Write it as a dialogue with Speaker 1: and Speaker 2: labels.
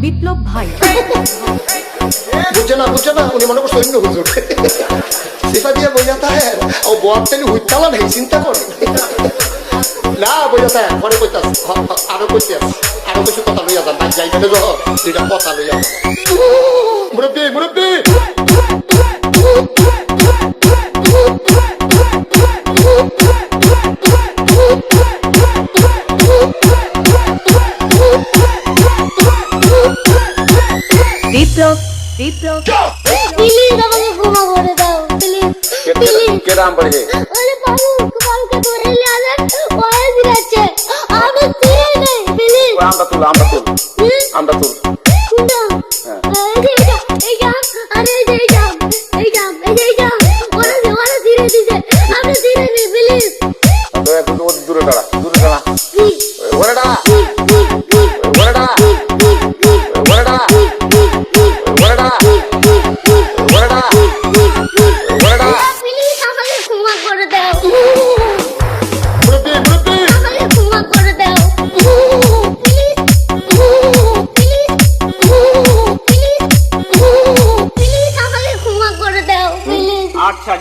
Speaker 1: বিপ্লব ভাই
Speaker 2: বুঝছে না উনি মনে করছে অন্য হুজুর সেটা দিয়ে বোঝা থাকে ও বয়ার তেলে হুইতালা নেই চিন্তা করে না বোঝা থাকে পরে কইতে আরো কইতে আরো কিছু কথা লইয়া যান ভাই যাইতে যখন দুইটা কথা লইয়া মুরব্বী মুরব্বী
Speaker 1: বিপ্লব বিপ্লব
Speaker 3: প্লিজ আমাকে ক্ষমা করে দাও প্লিজ প্লিজ
Speaker 2: কে নাম পড়ে
Speaker 3: ওরে বাবু কালকে ধরে নিয়ে আসেন ওরে দিচ্ছে আমি চিনি নেই প্লিজ
Speaker 2: আমরা তুল
Speaker 3: কোনটা এই যা আরে এই যা ওরে ধীরে দিছে আমি চিনি নেই প্লিজ
Speaker 2: তো একটু দূরে দাঁড়া ওরে দাঁড়া
Speaker 3: আচ্ছা।